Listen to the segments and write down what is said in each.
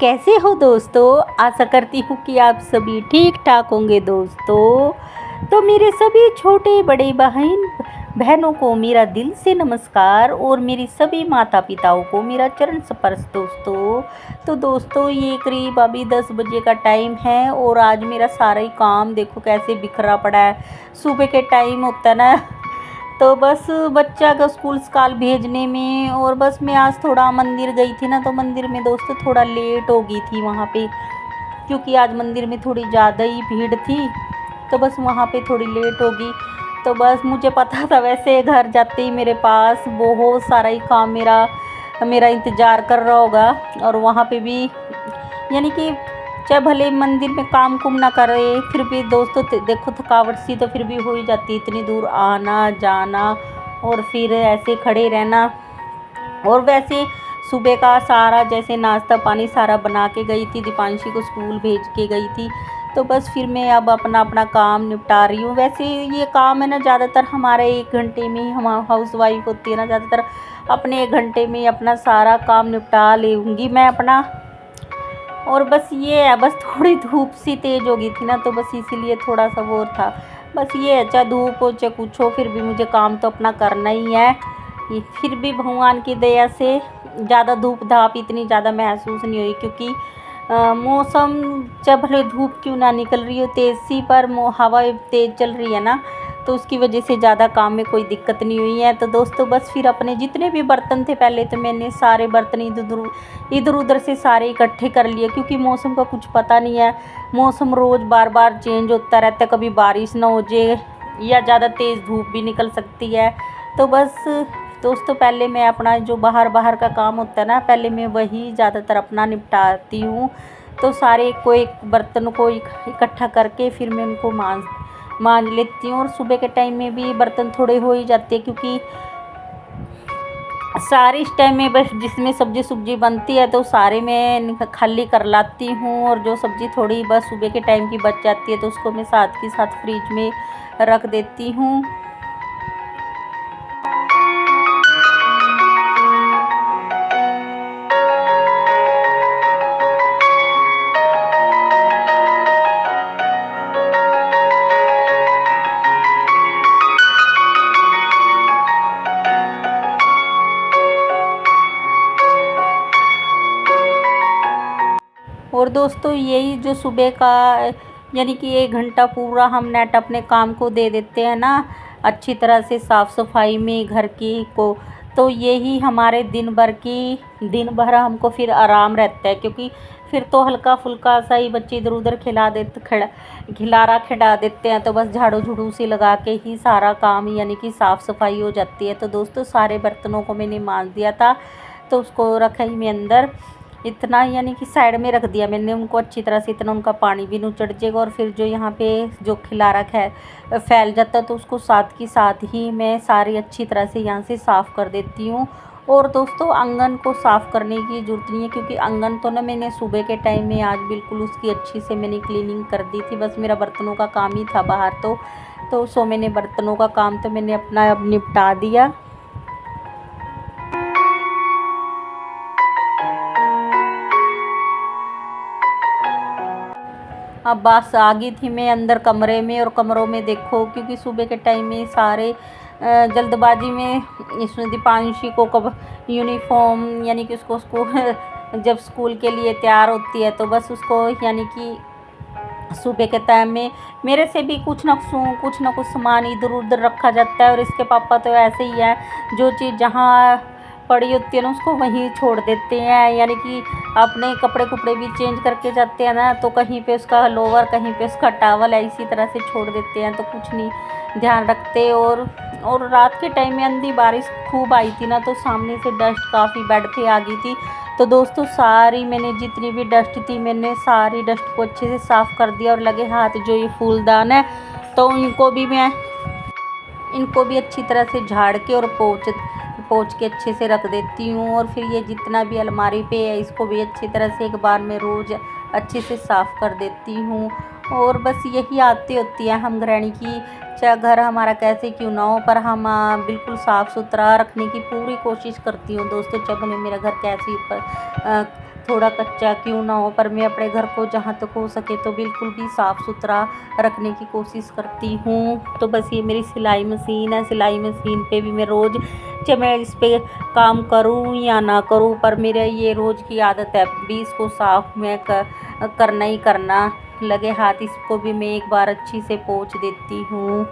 कैसे हो दोस्तों। आशा करती हूँ कि आप सभी ठीक ठाक होंगे दोस्तों। तो मेरे सभी छोटे बड़े बहनों को मेरा दिल से नमस्कार और मेरी सभी माता पिताओं को मेरा चरण स्पर्श दोस्तों। तो दोस्तों ये करीब अभी 10 बजे का टाइम है और आज मेरा सारा ही काम देखो कैसे बिखरा पड़ा है। सुबह के टाइम होता है ना, तो बस बच्चा का स्कूल स्काल भेजने में, और बस मैं आज थोड़ा मंदिर गई थी ना, तो मंदिर में दोस्तों थोड़ा लेट हो गई थी वहाँ पे, क्योंकि आज मंदिर में थोड़ी ज़्यादा ही भीड़ थी, तो बस वहाँ पे थोड़ी लेट हो गई। तो बस मुझे पता था वैसे घर जाते ही मेरे पास बहुत सारा ही काम मेरा मेरा इंतज़ार कर रहा होगा। और वहाँ पे भी यानी कि चाहे भले मंदिर में काम कुम ना करे, फिर भी दोस्तों देखो थकावट सी तो फिर भी हो ही जाती, इतनी दूर आना जाना और फिर ऐसे खड़े रहना। और वैसे सुबह का सारा जैसे नाश्ता पानी सारा बना के गई थी, दीपांशी को स्कूल भेज के गई थी, तो बस फिर मैं अब अपना अपना काम निपटा रही हूँ। वैसे ये काम है ना ज़्यादातर हमारे 1 घंटे में ही, हम हाउस वाइफ होती है ना, ज़्यादातर अपने 1 घंटे में अपना सारा काम निपटा लूँगी मैं अपना। और बस ये है, बस थोड़ी धूप सी तेज़ हो गई थी ना, तो बस इसीलिए थोड़ा सा वो था। बस ये है, चाहे धूप हो चाहे कुछ हो, फिर भी मुझे काम तो अपना करना ही है। फिर भी भगवान की दया से ज़्यादा धूप धाप इतनी ज़्यादा महसूस नहीं हुई, क्योंकि मौसम चाहे भले धूप क्यों ना निकल रही हो तेज़ सी, पर हवा तेज़ चल रही है ना, तो उसकी वजह से ज़्यादा काम में कोई दिक्कत नहीं हुई है। तो दोस्तों बस फिर अपने जितने भी बर्तन थे, पहले तो मैंने सारे बर्तन इधर उधर से सारे इकट्ठे कर लिए, क्योंकि मौसम का कुछ पता नहीं है। मौसम रोज़ बार बार चेंज होता रहता है, कभी बारिश ना हो जाए या ज़्यादा तेज़ धूप भी निकल सकती है। तो बस दोस्तों पहले मैं अपना जो बाहर का काम होता है ना, पहले मैं वही ज़्यादातर अपना निपटाती हूँ। तो सारे को एक बर्तन को इकट्ठा करके फिर मैं उनको मांज लेती हूँ। और सुबह के टाइम में भी बर्तन थोड़े हो ही जाते हैं, क्योंकि सारे इस टाइम में बस जिसमें सब्जी बनती है तो सारे मैं खाली कर लाती हूँ। और जो सब्ज़ी थोड़ी बस सुबह के टाइम की बच जाती है तो उसको मैं साथ के साथ फ्रिज में रख देती हूँ। और दोस्तों यही जो सुबह का यानी कि 1 घंटा पूरा हम नेट अपने काम को दे देते हैं ना, अच्छी तरह से साफ़ सफाई में घर की को, तो यही हमारे दिन भर हमको फिर आराम रहता है। क्योंकि फिर तो हल्का फुल्का सा ही बच्चे इधर उधर खिला देते हैं, तो बस झाड़ू झुड़ू से लगा के ही सारा काम यानी कि साफ़ सफाई हो जाती है। तो दोस्तों सारे बर्तनों को मैंने मांज दिया था, तो उसको रखा ही मैं अंदर, इतना यानी कि साइड में रख दिया मैंने उनको अच्छी तरह से, इतना उनका पानी भी नुचड़ जाएगा। और फिर जो यहाँ पे जो खिलारा फैल जाता है, तो उसको साथ की साथ ही मैं सारी अच्छी तरह से यहाँ से साफ़ कर देती हूँ। और दोस्तों आंगन को साफ़ करने की ज़रूरत नहीं है, क्योंकि आंगन तो ना मैंने सुबह के टाइम में आज बिल्कुल उसकी अच्छी से मैंने क्लीनिंग कर दी थी। बस मेरा बर्तनों का काम ही था बाहर, तो सो मैंने बर्तनों का काम तो मैंने अपना अब निपटा दिया। अब बस आ गई थी मैं अंदर कमरे में, और कमरों में देखो क्योंकि सुबह के टाइम में सारे जल्दबाजी में इसमें दीपांशी को कब यूनिफॉर्म यानी कि उसको जब स्कूल के लिए तैयार होती है, तो बस उसको यानी कि सुबह के टाइम में मेरे से भी कुछ ना कुछ सामान इधर उधर रखा जाता है। और इसके पापा तो ऐसे ही है, जो चीज़ जहाँ पड़ी होती है ना उसको वहीं छोड़ देते हैं, यानी कि अपने कपड़े भी चेंज करके जाते हैं ना, तो कहीं पे उसका लोवर कहीं पे उसका टावल है, इसी तरह से छोड़ देते हैं, तो कुछ नहीं ध्यान रखते। और रात के टाइम में अंधी बारिश खूब आई थी ना, तो सामने से डस्ट काफ़ी बेड पे आ गई थी। तो दोस्तों सारी मैंने जितनी भी डस्ट थी मैंने सारी डस्ट को अच्छे से साफ़ कर दिया। और लगे हाथ जो ये फूलदान है, तो इनको भी अच्छी तरह से झाड़ के और पोंछ के अच्छे से रख देती हूँ। और फिर ये जितना भी अलमारी पे है इसको भी अच्छी तरह से एक बार में रोज़ अच्छे से साफ़ कर देती हूँ। और बस यही आदतें होती है हम गृहिणी की, चाहे घर हमारा कैसे क्यों ना हो, पर हम बिल्कुल साफ़ सुथरा रखने की पूरी कोशिश करती हूँ दोस्तों। चाहे भले मेरा घर कैसे थोड़ा कच्चा क्यों ना हो, पर मैं अपने घर को जहाँ तक हो सके तो बिल्कुल भी साफ़ सुथरा रखने की कोशिश करती हूँ। तो बस ये मेरी सिलाई मशीन है, सिलाई मशीन पे भी मैं रोज़, चाहे मैं इस पे काम करूँ या ना करूँ, पर मेरा ये रोज़ की आदत है भी इसको साफ़ मैं करना ही करना। लगे हाथ इसको भी मैं एक बार अच्छी से पोंछ देती हूँ।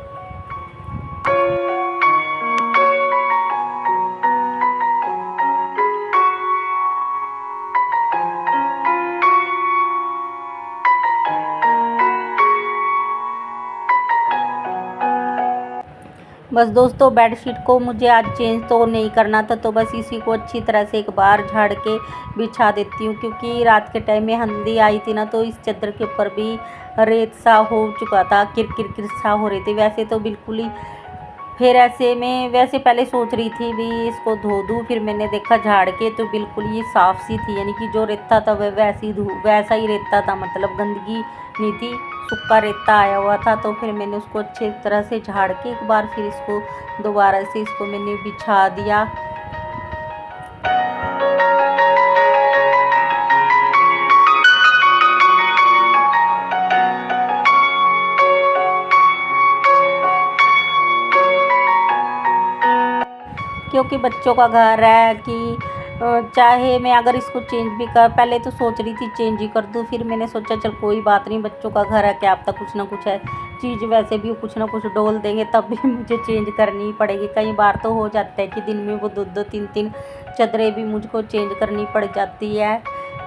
बस दोस्तों, बेडशीट को मुझे आज चेंज तो नहीं करना था, तो बस इसी को अच्छी तरह से एक बार झाड़ के बिछा देती हूँ, क्योंकि रात के टाइम में आंधी आई थी ना, तो इस चादर के ऊपर भी रेत सा हो चुका था, किर सा हो रही थी। वैसे तो बिल्कुल ही, फिर ऐसे में वैसे पहले सोच रही थी भी इसको धो दूँ, फिर मैंने देखा झाड़ के तो बिल्कुल ये साफ़ सी थी, यानी कि जो रेता था वह वैसा ही रेता था, मतलब गंदगी नहीं थी, सूखा रेता आया हुआ था। तो फिर मैंने उसको अच्छी तरह से झाड़ के एक बार फिर इसको दोबारा से इसको मैंने बिछा दिया। क्योंकि बच्चों का घर है कि चाहे मैं अगर इसको चेंज भी कर, पहले तो सोच रही थी चेंज ही कर दूँ, फिर मैंने सोचा चल कोई बात नहीं, बच्चों का घर है, क्या अब तक कुछ ना कुछ है चीज़, वैसे भी कुछ ना कुछ डोल देंगे तब भी मुझे चेंज करनी ही पड़ेगी। कई बार तो हो जाता है कि दिन में वो 2-2 3-3 चादरें भी मुझको चेंज करनी पड़ जाती है।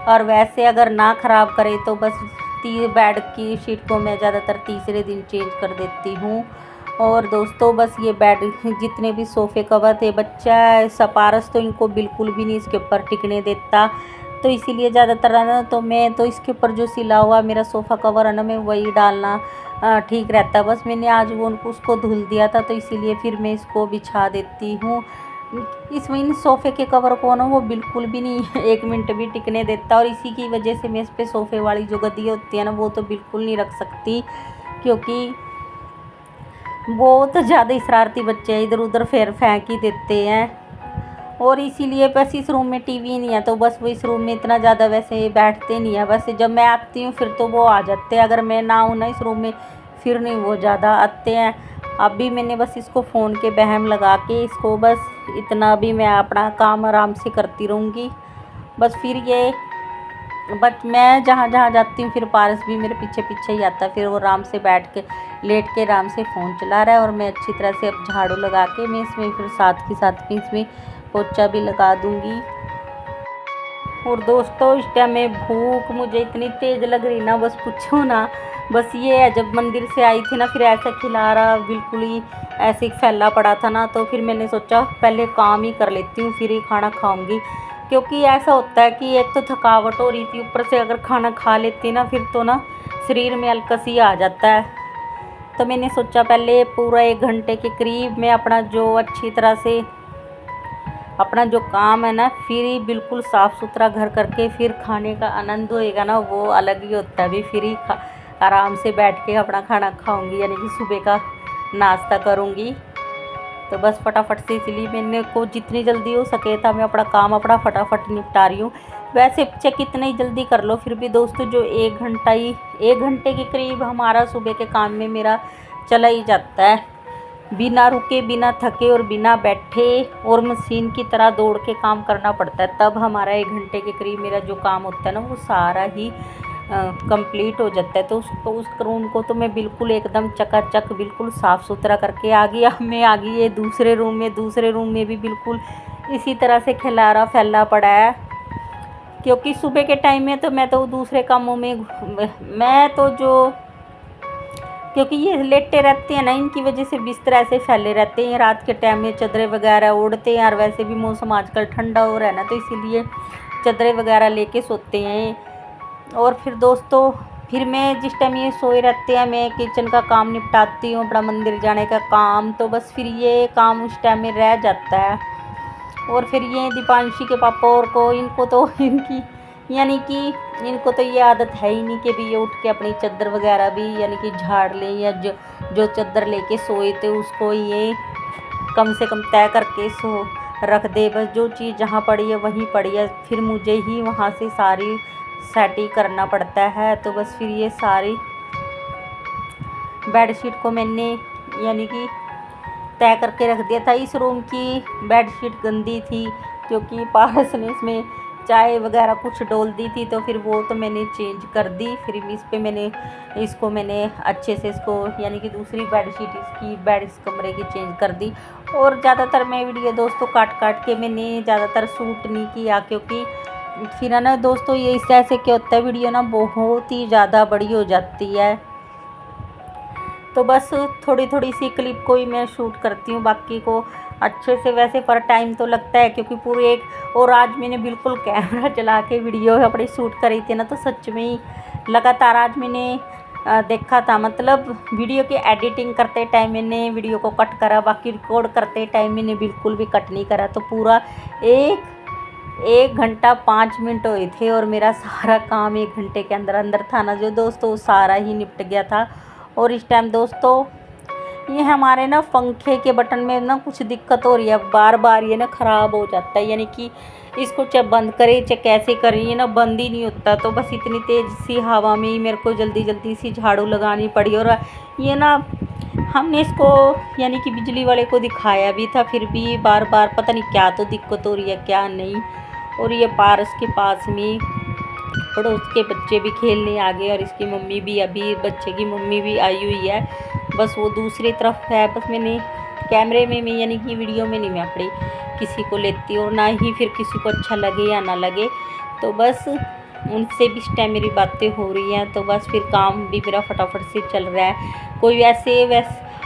और वैसे अगर ना ख़राब करे तो बस बेड की शीट को मैं ज़्यादातर तीसरे दिन चेंज कर देती हूँ। और दोस्तों, बस ये बेड जितने भी सोफ़े कवर थे, बच्चा सपारस तो इनको बिल्कुल भी नहीं इसके ऊपर टिकने देता, तो इसीलिए ज़्यादातर है ना, तो मैं तो इसके ऊपर जो सिला हुआ मेरा सोफ़ा कवर है ना, मैं वही डालना ठीक रहता है। बस मैंने आज वो उसको धुल दिया था, तो इसीलिए फिर मैं इसको बिछा देती हूँ। इसमें इन सोफ़े के कवर को ना वो बिल्कुल भी नहीं 1 मिनट भी टिकने देता, और इसी की वजह से मैं इस पे सोफ़े वाली जो गद्दी होती है ना, वो तो बिल्कुल नहीं रख सकती, क्योंकि बहुत ज़्यादा ही शरारती बच्चे हैं, इधर उधर फेंक ही देते हैं। और इसीलिए बस इस रूम में टीवी नहीं है, तो बस वो इस रूम में इतना ज़्यादा वैसे बैठते नहीं है, बस जब मैं आती हूँ फिर तो वो आ जाते हैं, अगर मैं ना हूँ ना इस रूम में फिर नहीं वो ज़्यादा आते हैं। अभी मैंने बस इसको फ़ोन के बहम लगा के इसको बस इतना भी मैं अपना काम आराम से करती रहूँगी। बस फिर ये बट मैं जहाँ जहाँ जाती हूँ फिर पारस भी मेरे पीछे पीछे ही आता है, फिर वो आराम से बैठ के लेट के आराम से फ़ोन चला रहा है, और मैं अच्छी तरह से अब झाड़ू लगा के मैं इसमें फिर साथ के साथ में इसमें पोछा भी लगा दूँगी। और दोस्तों, इस टाइम में भूख मुझे इतनी तेज़ लग रही ना, बस पूछो ना। बस ये है, जब मंदिर से आई थी ना, फिर ऐसा खिला रहा बिल्कुल ही ऐसे ही फैला पड़ा था ना, तो फिर मैंने सोचा पहले काम ही कर लेती हूँ फिर ही खाना खाऊंगी, क्योंकि ऐसा होता है कि एक तो थकावट हो रही थी, ऊपर से अगर खाना खा लेती ना फिर तो ना शरीर में अलकसी आ जाता है। तो मैंने सोचा पहले पूरा 1 घंटे के करीब मैं अपना जो अच्छी तरह से अपना जो काम है ना, फिर ही बिल्कुल साफ़ सुथरा घर करके फिर खाने का आनंद होएगा ना, वो अलग ही होता है। भी फिर ही आराम से बैठ के अपना खाना खाऊंगी, यानी कि सुबह का नाश्ता करूंगी। तो बस फटाफट से, इसलिए मैंने को जितनी जल्दी हो सके था मैं अपना काम अपना फटाफट निपटा रही हूँ। वैसे चाहे कितना ही जल्दी कर लो, फिर भी दोस्तों जो 1 घंटे के करीब हमारा सुबह के काम में मेरा चला ही जाता है, बिना रुके बिना थके और बिना बैठे, और मशीन की तरह दौड़ के काम करना पड़ता है, तब हमारा 1 घंटे के करीब मेरा जो काम होता है ना वो सारा ही कंप्लीट हो जाता है। तो उस रूम को तो मैं बिल्कुल एकदम चकाचक बिल्कुल साफ़ सुथरा करके आ गई। अब मैं आ गई ये दूसरे रूम में भी बिल्कुल इसी तरह से खिलारा फैला पड़ा है, क्योंकि सुबह के टाइम में तो मैं तो दूसरे कामों में मैं तो जो क्योंकि ये लेटे रहते हैं ना, इनकी वजह से बिस्तर ऐसे फैले रहते हैं, रात के टाइम में चादरें वगैरह ओढ़ते हैं, और वैसे भी मौसम आजकल ठंडा हो रहा है ना, तो इसीलिए चादरें वगैरह लेके सोते हैं। और फिर दोस्तों, फिर मैं जिस टाइम ये सोए रहते हैं मैं किचन का काम निपटाती हूँ, अपना मंदिर जाने का काम, तो बस फिर ये काम उस टाइम में रह जाता है। और फिर ये दीपांशी के पापा और को इनको तो इनकी यानी कि इनको तो ये आदत है ही नहीं कि भी ये उठ के अपनी चादर वगैरह भी यानी कि झाड़ लें, या जो चादर लेके सोए थे उसको ये कम से कम तय करके रख दे, बस जो चीज़ जहाँ पड़ी है वहीं पड़ी है, फिर मुझे ही वहाँ से सारी सेटिंग करना पड़ता है। तो बस फिर ये सारी बेडशीट को मैंने यानी कि तय करके रख दिया था। इस रूम की बेडशीट गंदी थी क्योंकि पारस ने इसमें चाय वगैरह कुछ डोल दी थी, तो फिर वो तो मैंने चेंज कर दी। फिर इस पे मैंने अच्छे से इसको यानी कि दूसरी बेडशीट इसकी बेड इस कमरे की चेंज कर दी। और ज़्यादातर मैं वीडियो दोस्तों काट के मैंने ज़्यादातर शूट नहीं किया, क्योंकि फिर है ना दोस्तों ये इस ऐसे क्या होता है, वीडियो ना बहुत ही ज़्यादा बड़ी हो जाती है। तो बस थोड़ी थोड़ी सी क्लिप को ही मैं शूट करती हूँ, बाकी को अच्छे से वैसे पर टाइम तो लगता है क्योंकि पूरे एक और आज मैंने बिल्कुल कैमरा चला के वीडियो अपनी शूट करी थी ना, तो सच में ही लगातार आज मैंने देखा था, मतलब वीडियो की एडिटिंग करते टाइम मैंने वीडियो को कट करा, बाकी रिकॉर्ड करते टाइम मैंने बिल्कुल भी कट नहीं करा। तो पूरा 1 घंटा 5 मिनट हुए थे और मेरा सारा काम 1 घंटे के अंदर अंदर था ना जो दोस्तों सारा ही निपट गया था। और इस टाइम दोस्तों ये हमारे ना पंखे के बटन में ना कुछ दिक्कत हो रही है, बार बार ये ना ख़राब हो जाता है, यानी कि इसको चाहे बंद करें चाहे कैसे करें ये ना बंद ही नहीं होता। तो बस इतनी तेज़ सी हवा में ही मेरे को जल्दी सी झाड़ू लगानी पड़ी। और ये ना हमने इसको यानी कि बिजली वाले को दिखाया भी था, फिर भी बार बार पता नहीं क्या तो दिक्कत हो रही है क्या नहीं। और ये पारस के पास में पड़ोस के बच्चे भी खेलने आ गए और इसकी मम्मी भी, अभी बच्चे की मम्मी भी आई हुई है, बस वो दूसरी तरफ है। बस मैंने कैमरे में मैं यानी कि वीडियो में नहीं मैं अपनी किसी को लेती और ना ही फिर किसी को अच्छा लगे या ना लगे। तो बस उनसे भी इस टाइम मेरी बातें हो रही हैं। तो बस फिर काम भी मेरा फटाफट से चल रहा है। कोई वैसे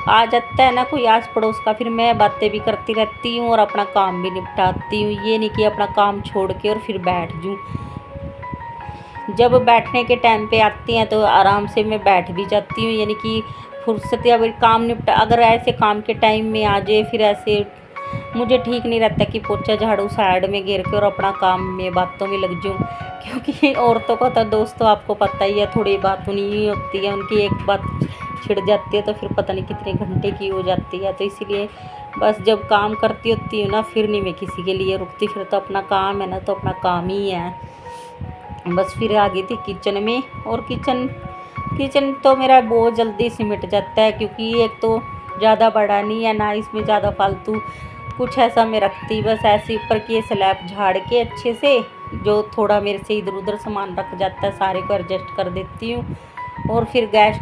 आ जाता है ना कोई आस पड़ोस का, फिर मैं बातें भी करती रहती हूँ और अपना काम भी निपटाती हूँ। ये नहीं कि अपना काम छोड़ के और फिर बैठ जाऊँ। जब बैठने के टाइम पे आती हैं तो आराम से मैं बैठ भी जाती हूँ, यानी कि फुर्सत या काम निपटा। अगर ऐसे काम के टाइम में आ जाए फिर ऐसे मुझे ठीक नहीं रहता कि पोछा झाड़ू साइड में गिर के और अपना काम में बातों में लग जाऊँ, क्योंकि औरतों का तो दोस्तों आपको पता ही है थोड़ी बात नहीं होती है, उनकी एक बात छिड़ जाती है तो फिर पता नहीं कितने घंटे की हो जाती है। तो इसीलिए बस जब काम करती होती हूँ ना फिर नहीं मैं किसी के लिए रुकती, फिर तो अपना काम है ना तो अपना काम ही है। बस फिर आ गई थी किचन में, और किचन तो मेरा बहुत जल्दी सिमट जाता है, क्योंकि एक तो ज़्यादा बड़ा नहीं है ना इसमें ज़्यादा फालतू कुछ ऐसा मैं रखती, बस ऐसे ऊपर की स्लैब झाड़ के अच्छे से जो थोड़ा मेरे से इधर उधर सामान रख जाता है सारे को एडजस्ट कर देती हूँ। और फिर गैस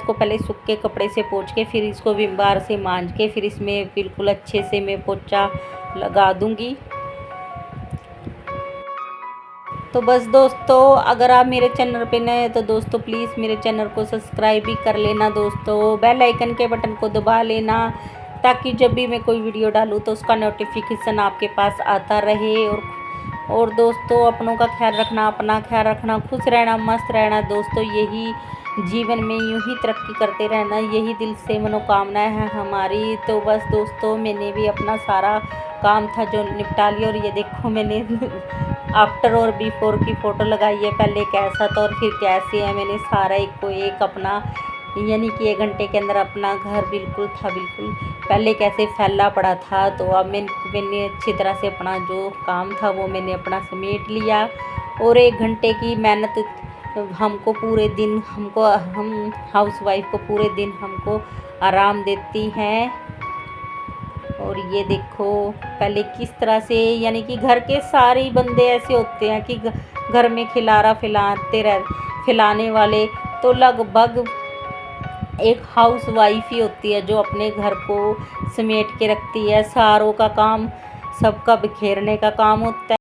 को पहले सूखे कपड़े से पोंछ के फिर इसको विम बार से मांज के फिर इसमें बिल्कुल अच्छे से मैं पोंछा लगा दूँगी। तो बस दोस्तों अगर आप मेरे चैनल पे नए हैं तो दोस्तों प्लीज़ मेरे चैनल को सब्सक्राइब भी कर लेना दोस्तों, बेल आइकन के बटन को दबा लेना ताकि जब भी मैं कोई वीडियो डालूँ तो उसका नोटिफिकेशन आपके पास आता रहे। और दोस्तों अपनों का ख्याल रखना, अपना ख्याल रखना, खुश रहना, मस्त रहना दोस्तों, यही जीवन में यूं ही तरक्की करते रहना, यही दिल से मनोकामनाएं हैं हमारी। तो बस दोस्तों मैंने भी अपना सारा काम था जो निपटा लिया। और ये देखो मैंने आफ्टर और बिफोर की फ़ोटो लगाई है, पहले कैसा था और फिर कैसे है। मैंने सारा एक को एक अपना यानी कि 1 घंटे के अंदर अपना घर बिल्कुल पहले कैसे फैला पड़ा था, तो अब मैंने अच्छी तरह से अपना जो काम था वो मैंने अपना समेट लिया। और 1 घंटे की मेहनत हमको पूरे दिन हम हाउसवाइफ को पूरे दिन हमको आराम देती हैं। और ये देखो पहले किस तरह से यानी कि घर के सारे बंदे ऐसे होते हैं कि घर में खिलाने वाले तो लगभग एक हाउस वाइफ ही होती है जो अपने घर को समेट के रखती है। सारों का काम सबका बिखेरने का काम होता है।